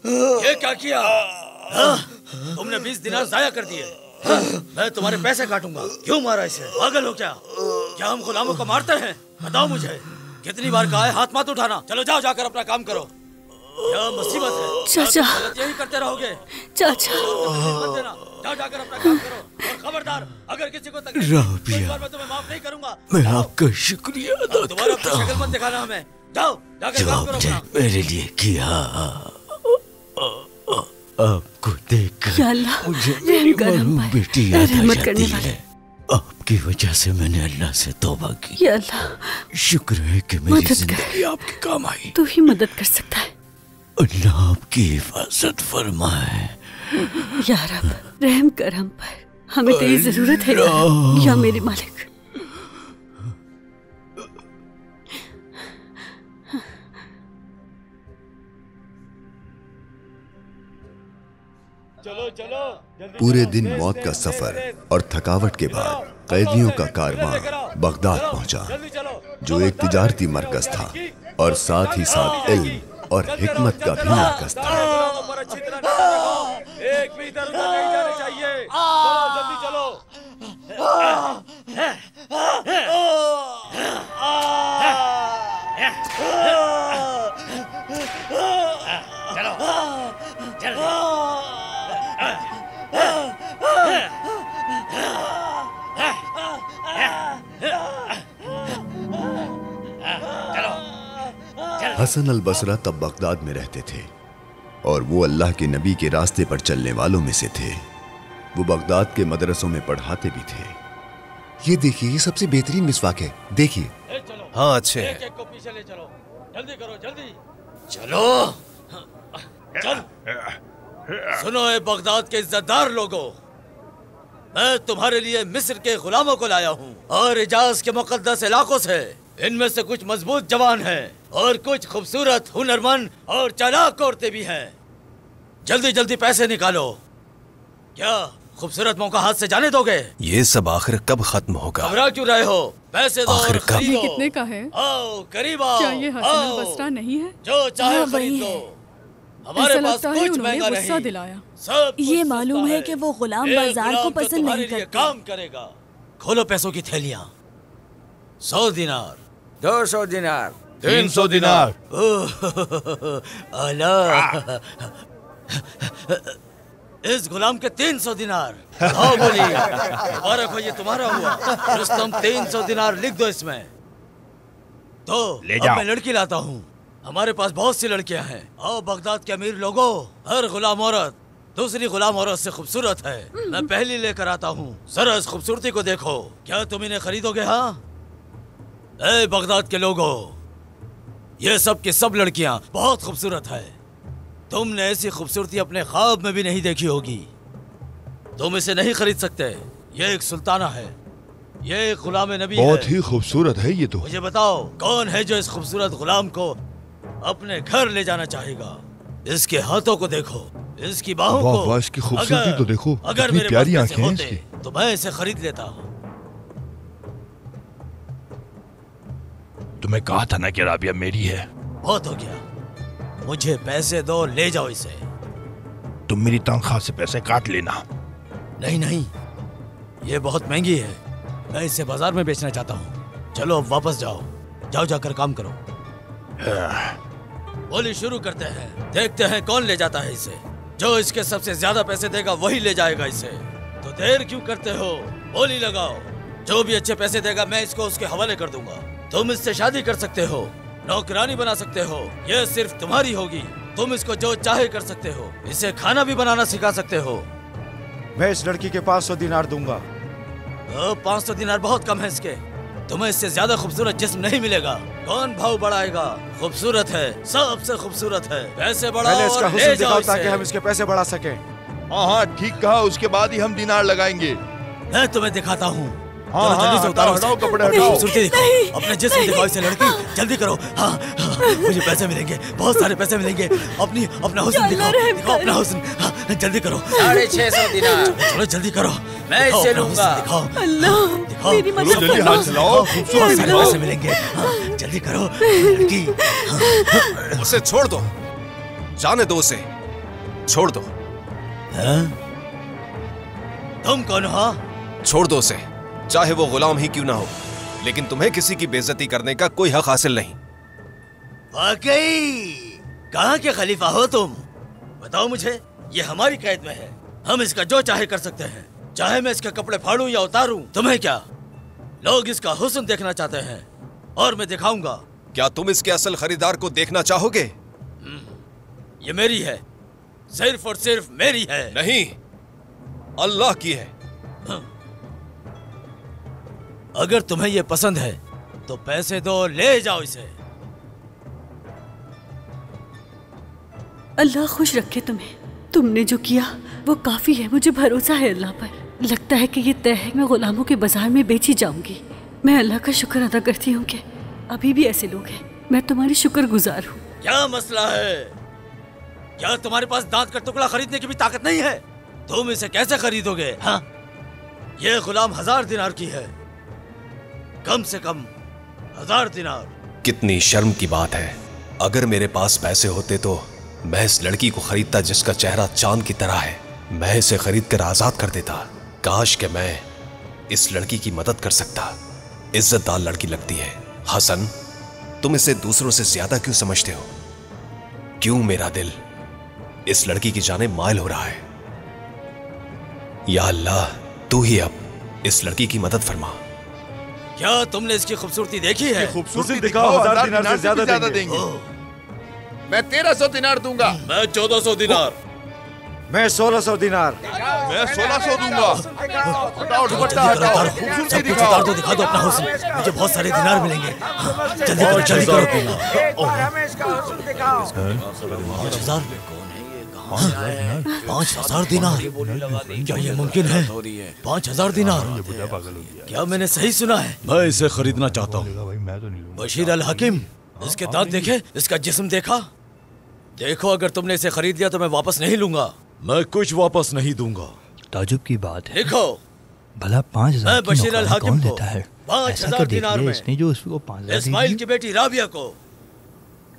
ये क्या किया? तुमने 20 दिनार जाया कर दिए। मैं तुम्हारे पैसे काटूंगा। क्यों मारा इसे? पागल हो क्या हम गुलामों को मारते हैं? बताओ मुझे, कितनी बार कहा है हाथ मत उठाना। चलो जाओ, जाकर अपना काम करो। क्या मुसीबत है? चाचा, यही करते रहोगे? चाचा, मत देना। जाओ, जाकर अपना काम करो। और खबरदार, अगर किसी को तकलीफ हुई तो इस बार मैं तुम्हें माफ नहीं करूंगा। मैं आपका शुक्रिया अदा दोबारा करता अपनी शक्ल हूँ मत दिखाना हमें। जाओ, जाकर जो काम करो आपने अपना। मेरे लिए किया। आपको देखकर या अल्लाह, मुझे मेरी रहम कर हम मरहूम पर, बेटी याद आ रहमत जाती करने वाले। है। आपकी वजह से मैंने अल्लाह से तौबा की। या अल्लाह, शुक्र है कि मेरी मदद कर। जिंदगी आपके काम आई। तू ही मदद कर सकता है। अल्लाह आपकी हिफाजत फरमाए। या रब, रहम कर हम पर। हमें तेरी जरूरत है या मेरे मालिक। पूरे दिन मौत का सफर और थकावट के बाद कैदियों का कारवां बगदाद पहुंचा, जो एक तिजारती मरकज था और साथ ही साथ इल्म और हिकमत का भी मरकज था। एक भी इधर उधर नहीं जाने चाहिए। चलो जल्दी चलो। हसन अल बसरा तब बगदाद में रहते थे और वो अल्लाह के नबी के रास्ते पर चलने वालों में से थे। वो बगदाद के मदरसों में पढ़ाते भी थे। ये देखिए, ये सबसे बेहतरीन मिसवाक है, देखिए। हाँ अच्छे एक है। एक को पीछे ले चलो। जल्दी करो, जल्दी चलो। चल। सुनो ए बगदाद के इज्जतदार लोगों, मैं तुम्हारे लिए मिस्र के गुलामों को लाया हूँ और इजाज के मुकद्दस इलाकों से। इनमें से कुछ मजबूत जवान हैं और कुछ खूबसूरत, हुनरमंद और चालाक औरतें भी हैं। जल्दी जल्दी पैसे निकालो। क्या खूबसूरत मौका हाथ से जाने दोगे? ये सब आखिर कब खत्म होगा? घबरा क्यों रहे हो? पैसे दो आखिर और कब? खरीदो। ये कितने का है? आओ करीब आओ। क्या ये हसन आओ। अल बसरा नहीं है? जो चाहे हाँ, खरीद वही लो। है। हमारे ऐसा पास लगता है कुछ उन्होंने महंगा गुस्सा नहीं। दिलाया। सब कुछ ये मालूम सस्ता है कि वो गुलाम एक बाजार को गुलाम तो पसंद तुम्हारे नहीं लिए करते। काम करेगा। खोलो पैसों की थैलियां। 100 दिनार, 200 दिनार, 300 दिनार। आला। इस गुलाम के 300 दिनार। हाँ बोली, मुबारक हो, ये तुम्हारा हुआ। रुस्तम 300 दिनार लिख दो इसमें। तो ले अब जाओ। मैं लड़की लाता हूँ। हमारे पास बहुत सी लड़कियां हैं। आओ बगदाद के अमीर लोगों, हर गुलाम औरत दूसरी गुलाम औरत से खूबसूरत है। मैं पहली लेकर आता हूँ। जरा इस खूबसूरती को देखो। क्या तुम इन्हें खरीदोगे? हाँ ए बगदाद के लोगों, ये सब की सब लड़कियां बहुत खूबसूरत है। तुमने ऐसी खूबसूरती अपने ख्वाब में भी नहीं देखी होगी। तुम इसे नहीं खरीद सकते। ये एक सुल्ताना है, ये एक गुलाम नबी है। बहुत ही खूबसूरत है ये तो। मुझे बताओ, कौन है जो इस खूबसूरत गुलाम को अपने घर ले जाना चाहेगा? इसके हाथों को देखो, इसकी बाहों वाह को। वाह, इसकी खूबसूरती तो देखो, अगर कितनी मेरे प्यारी पास पैसे आंखें हैं होते इसकी। तो मैं इसे खरीद लेता। तुम्हें कहा था ना कि राबिया मेरी है। बहुत हो गया, मुझे पैसे दो, ले जाओ इसे। तुम मेरी तनख्वाह से पैसे काट लेना। नहीं नहीं, ये बहुत महंगी है। मैं इसे बाजार में बेचना चाहता हूँ। चलो अब वापस जाओ, जाओ जाकर काम करो। बोली शुरू करते हैं, देखते हैं कौन ले जाता है इसे। जो इसके सबसे ज्यादा पैसे देगा वही ले जाएगा इसे। तो देर क्यों करते हो? बोली लगाओ। जो भी अच्छे पैसे देगा मैं इसको उसके हवाले कर दूंगा। तुम इससे शादी कर सकते हो, नौकरानी बना सकते हो, ये सिर्फ तुम्हारी होगी। तुम इसको जो चाहे कर सकते हो। इसे खाना भी बनाना सिखा सकते हो। मैं इस लड़की के 500 दिनार दूंगा। 500 दिनार बहुत कम है इसके। तुम्हें इससे ज्यादा खूबसूरत जिस्म नहीं मिलेगा। कौन भाव बढ़ाएगा? खूबसूरत है, सबसे खूबसूरत है। पैसे बढ़ाओ पहले इसका और ले हुस्न जाओ दिखाओ ताकि इसे। हम इसके पैसे बढ़ा सकें। हाँ हाँ ठीक कहा, उसके बाद ही हम दिनार लगाएंगे। मैं तुम्हें दिखाता हूँ। हाँ, चलो जल्दी से हाँ, उतारो हटाओ, इसे। कपड़े अपनी हटाओ। खूबसूरती दिखाओ, अपने जिस्म दिखाओ इसे लड़की। जल्दी करो। हाँ, हाँ, मुझे पैसे मिलेंगे, बहुत सारे पैसे मिलेंगे। अपना हुस्न दिखाओ, दिखाओ अपना हुस्न। हाँ, जल्दी करो। 650 दिनार। चलो जल्दी करो। मैं दिखाओ इसे अपना लूंगा। हुस्न, दिखाओ। अल्लाह, दिखाओ। मेरी मदद जल्दी करो। हाथ चलाओ, बहुत सारे पैसे मिलेंगे। हाँ, जल्दी करो लड़की। उसे छोड़ दो, जाने दो उसे। छोड़ दो। हैं? तुम कौन हो? छोड़ दो उसे, चाहे वो गुलाम ही क्यों ना हो, लेकिन तुम्हें किसी की बेइज्जती करने का कोई हक हासिल नहीं। वाकई कहाँ के खलीफा हो तुम? बताओ मुझे, ये हमारी कैद में है, हम इसका जो चाहे कर सकते हैं, चाहे मैं इसके कपड़े फाड़ूं या उतारूं, तुम्हें क्या? लोग इसका हुस्न देखना चाहते हैं और मैं दिखाऊंगा। क्या तुम इसके असल खरीदार को देखना चाहोगे? ये मेरी है, सिर्फ और सिर्फ मेरी है। नहीं, अल्लाह की है। अगर तुम्हें ये पसंद है तो पैसे दो, ले जाओ इसे। अल्लाह खुश रखे तुम्हें। तुमने जो किया वो काफी है, मुझे भरोसा है अल्लाह पर। लगता है कि ये तय है, मैं गुलामों के बाजार में बेची जाऊंगी। मैं अल्लाह का शुक्र अदा करती हूँ कि अभी भी ऐसे लोग हैं। मैं तुम्हारी शुक्रगुजार हूँ। क्या मसला है? क्या तुम्हारे पास दांत का टुकड़ा खरीदने की भी ताकत नहीं है? तुम इसे कैसे खरीदोगे? हाँ, ये गुलाम 1000 दिनार की है, कम से कम 1000 दिनार। कितनी शर्म की बात है। अगर मेरे पास पैसे होते तो मैं इस लड़की को खरीदता जिसका चेहरा चांद की तरह है। मैं इसे खरीद कर आजाद कर देता। काश कि मैं इस लड़की की मदद कर सकता। इज्जतदार लड़की लगती है। हसन, तुम इसे दूसरों से ज्यादा क्यों समझते हो? क्यों मेरा दिल इस लड़की की जाने मायल हो रहा है? या अल्लाह, तू ही अब इस लड़की की मदद फरमा। क्या तुमने इसकी खूबसूरती देखी है? खूबसूरती दिखाओ, 1000 दिनार से ज्यादा देंगे। मैं 1300 दिनार दूंगा। मैं 1400 दिनार। मैं 1600 दिनार। मैं 1600 दूंगा। हटाओ दुपट्टा, हटाओ, खूबसूरती दिखाओ। उतार दो, दिखा दो अपना हुस्न, मुझे बहुत सारे दिनार मिलेंगे। हाँ, जल्दी करो, जल्दी करो। 5000 दिनार? क्या ये मुमकिन है? 5000 दिनार? क्या मैंने सही सुना है? मैं इसे खरीदना चाहता हूँ। बशीर अल हकीम, इसके दांत देखे, इसका जिस्म देखा? देखो, अगर तुमने इसे खरीद लिया तो मैं वापस नहीं लूंगा। मैं कुछ वापस नहीं दूंगा। ताजुब की बात है। देखो, भला 5000 की बशीर अल नौकरानी हकीम कौन को देता है? 5000 दिनार में इसने जो उसको 5000 इस्माइल की बेटी राबिया को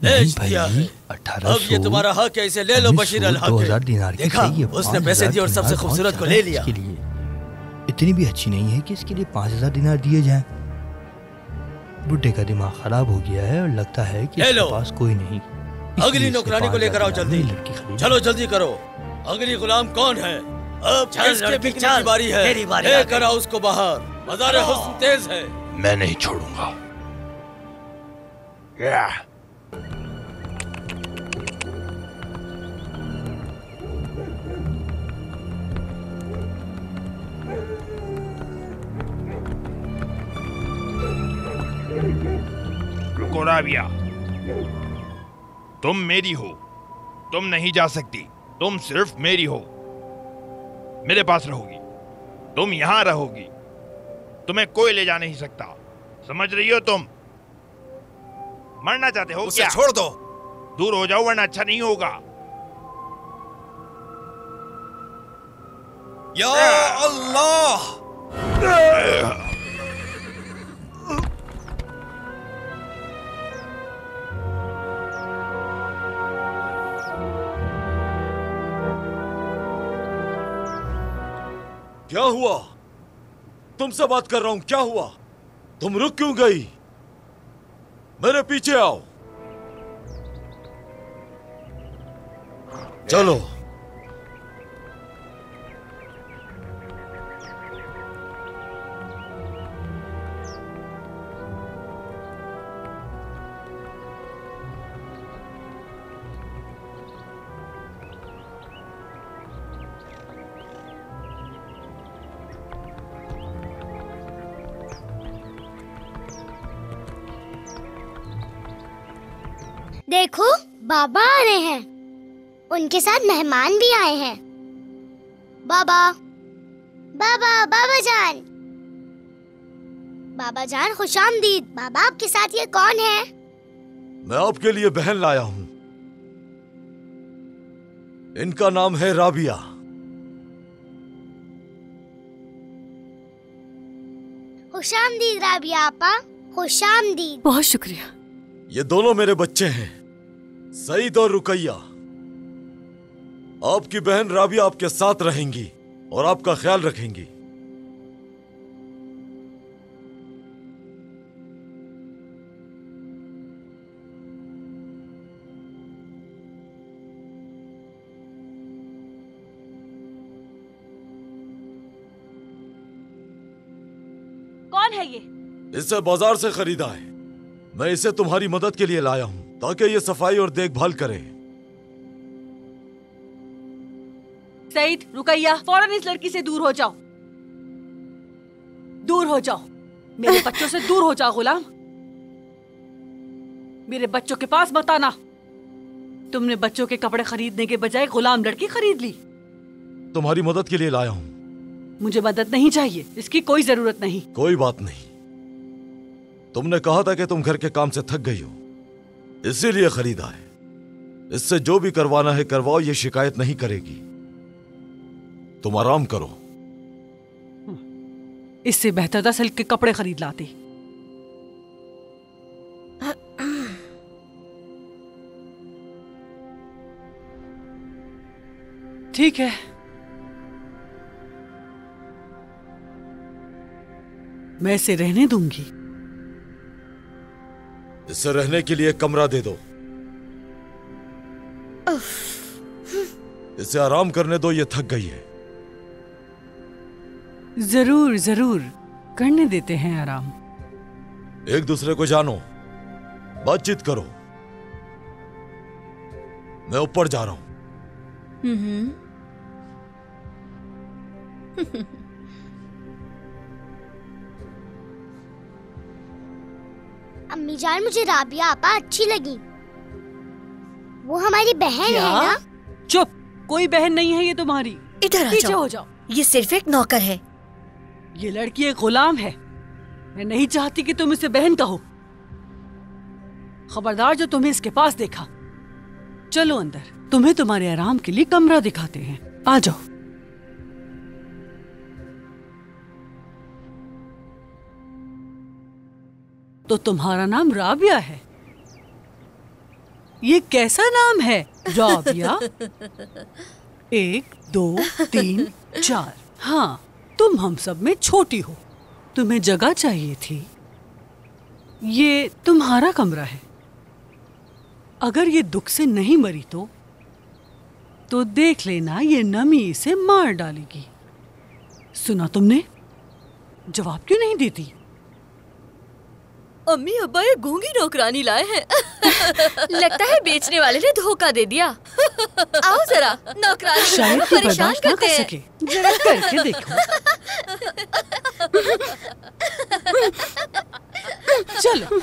बेच दिया है। अब ये तुम्हारा हक है, इसे ले लो बशीर अल हकीम। 2000 दिनार की देखा, चाहिए, उसने पैसे दिए और सबसे खूबसूरत को ले लिया। इसके लिए इतनी भी अच्छी नहीं है कि इसके लिए 5000 दिनार दिए जाएं। बुड्ढे का दिमाग खराब हो गया है और लगता है कि इसके पास कोई नहीं। अगली नौकरानी को लेकर आओ जल्दी। चलो जल्दी करो। अगली गुलाम कौन है? अब किसके बिकने की बारी है? लेकर आओ उसको बाहर। मज़ार हुस्न तेज है। मैं नहीं छोड़ूंगा। रुको राबिया, तुम मेरी हो, तुम नहीं जा सकती। तुम सिर्फ मेरी हो, मेरे पास रहोगी, तुम यहां रहोगी, तुम्हें कोई ले जा नहीं सकता। समझ रही हो? तुम मरना चाहते हो उसे क्या? छोड़ दो। दूर हो जाओ वरना अच्छा नहीं होगा। या अल्लाह! क्या हुआ? तुमसे बात कर रहा हूं, क्या हुआ? तुम रुक क्यों गई? मेरे पीछे आओ। चलो। देखो, बाबा आ रहे हैं। उनके साथ मेहमान भी आए हैं। बाबा, बाबा, बाबा जान, बाबा जान, खुशामदीद। बाबा, आपके साथ ये कौन है? मैं आपके लिए बहन लाया हूं। इनका नाम है राबिया। खुशामदीद राबिया आपा, खुशामदीद। बहुत शुक्रिया। ये दोनों मेरे बच्चे हैं, सईद और रुकैया। आपकी बहन राबिया आपके साथ रहेंगी और आपका ख्याल रखेंगी। कौन है ये? इसे बाजार से खरीदा है। मैं इसे तुम्हारी मदद के लिए लाया हूं ताकि ये सफाई और देखभाल करे। सईद, रुकैया, फौरन इस लड़की से दूर हो जाओ। दूर हो जाओ, मेरे बच्चों से दूर हो जाओ गुलाम। मेरे बच्चों के पास मत आना। तुमने बच्चों के कपड़े खरीदने के बजाय गुलाम लड़की खरीद ली। तुम्हारी मदद के लिए लाया हूं। मुझे मदद नहीं चाहिए, इसकी कोई जरूरत नहीं। कोई बात नहीं। तुमने कहा था कि तुम घर के काम से थक गई हो, इसीलिए खरीदा है। इससे जो भी करवाना है करवाओ, ये शिकायत नहीं करेगी। तुम आराम करो। इससे बेहतर था सिल्क के कपड़े खरीद लाती। ठीक है, मैं इसे रहने दूंगी। इसे रहने के लिए कमरा दे दो। इसे आराम करने दो, ये थक गई है। जरूर जरूर करने देते हैं आराम। एक दूसरे को जानो, बातचीत करो। मैं ऊपर जा रहा हूं। अम्मी जान, मुझे राबिया आपा अच्छी लगी। वो हमारी बहन है ना? चुप, कोई बहन नहीं है ये तुम्हारी। इधर पीछे हो जाओ। ये सिर्फ एक नौकर है। ये लड़की एक गुलाम है। मैं नहीं चाहती कि तुम इसे बहन कहो। खबरदार जो तुम्हें इसके पास देखा। चलो अंदर, तुम्हें तुम्हारे आराम के लिए कमरा दिखाते हैं। आ जाओ। तो तुम्हारा नाम राबिया है? ये कैसा नाम है राबिया? 1 2 3 4। हाँ, तुम हम सब में छोटी हो। तुम्हें जगह चाहिए थी। ये तुम्हारा कमरा है। अगर ये दुख से नहीं मरी तो देख लेना, ये नमी इसे मार डालेगी। सुना तुमने? जवाब क्यों नहीं देती? अम्मी अब्बा ये गूंगी नौकरानी लाए हैं। लगता है बेचने वाले ने धोखा दे दिया। आओ जरा, नौकरानी शायद को परेशान करते हैं। सके। जरा करके देखो। चलो।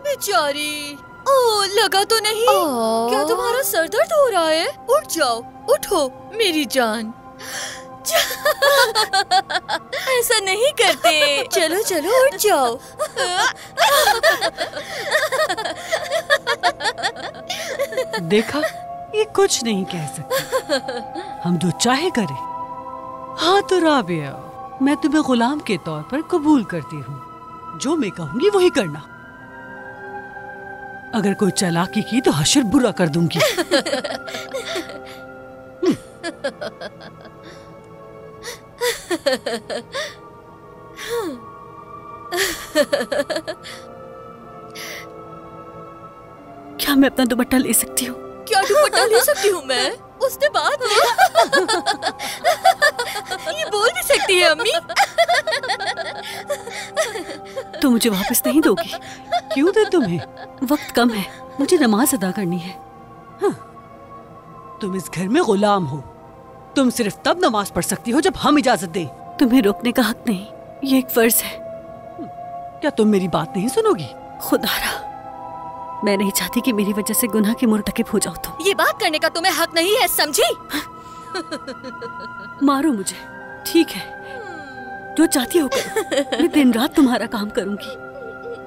बेचारी, ओ लगा तो नहीं? क्या तुम्हारा सर दर्द हो रहा है? उठ जाओ, उठो मेरी जान। ऐसा नहीं करते। चलो चलो उठ जाओ। देखा, ये कुछ नहीं कह सकते। हम जो चाहे करें। हाँ तो राबिया, मैं तुम्हें गुलाम के तौर पर कबूल करती हूँ। जो मैं कहूंगी वही करना। अगर कोई चालाकी की तो हश्र बुरा कर दूंगी। क्या मैं अपना दुपट्टा ले सकती हूँ? क्या दुपट्टा ले सकती हूँ मैं? उसने बात ये बोल भी सकती है अम्मी। तो मुझे वापस नहीं दोगी? क्यों दे तुम्हें? वक्त कम है, मुझे नमाज अदा करनी है। हाँ। तुम इस घर में गुलाम हो। तुम सिर्फ तब नमाज पढ़ सकती हो जब हम इजाजत दें। तुम्हें रोकने का हक नहीं, ये एक फर्ज है। क्या तुम मेरी बात नहीं सुनोगी? खुदारा, मैं नहीं चाहती कि मेरी वजह से गुनाह के मुर्तकिब हो जाओ तुम। ये बात करने का तुम्हें हक नहीं है, समझी? मारो मुझे, ठीक है, जो चाहती हो करो। मैं दिन रात तुम्हारा काम करूंगी,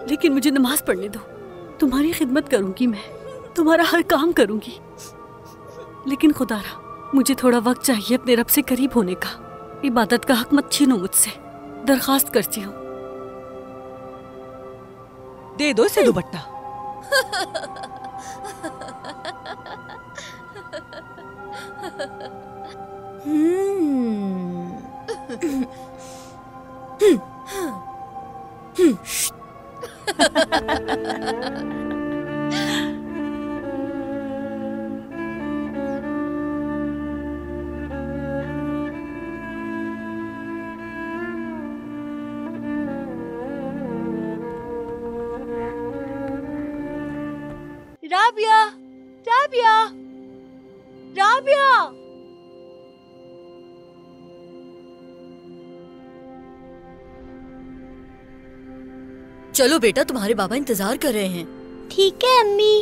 लेकिन मुझे नमाज पढ़ने दो। तुम्हारी खिदमत करूंगी, मैं तुम्हारा हर काम करूंगी, लेकिन खुदारा मुझे थोड़ा वक्त चाहिए अपने रब से करीब होने का। इबादत का हक मत छीनो मुझसे, दरखास्त करती हूँ। दे दो इसे दुपट्टा। राबिया, राबिया, राबिया। चलो बेटा, तुम्हारे बाबा इंतजार कर रहे हैं। ठीक है अम्मी।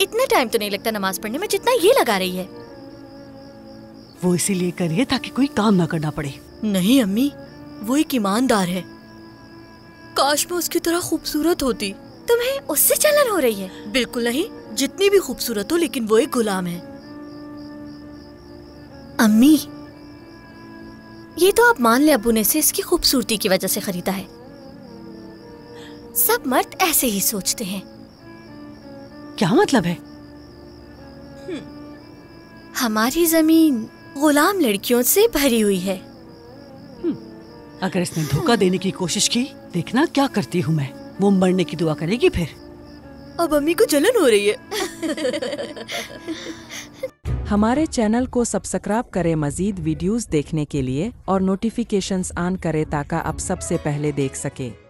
इतना टाइम तो नहीं लगता नमाज पढ़ने में जितना ये लगा रही है। वो इसीलिए करे ताकि कोई काम ना करना पड़े। नहीं अम्मी, वो एक ईमानदार है। काश मैं उसकी तरह खूबसूरत होती। तुम्हें उससे जलन हो रही है? बिल्कुल नहीं, जितनी भी खूबसूरत हो लेकिन वो एक गुलाम है। अम्मी, ये तो आप मान ले अब्बू ने इसे इसकी खूबसूरती की वजह से खरीदा है। सब मर्द ऐसे ही सोचते हैं। क्या मतलब है? हमारी जमीन गुलाम लड़कियों से भरी हुई है। अगर इसने धोखा देने की कोशिश की, देखना क्या करती हूँ मैं। वो मरने की दुआ करेगी फिर। अब अम्मी को जलन हो रही है। हमारे चैनल को सब्सक्राइब करें मजीद वीडियोस देखने के लिए और नोटिफिकेशंस ऑन करें ताकि आप सबसे पहले देख सकें।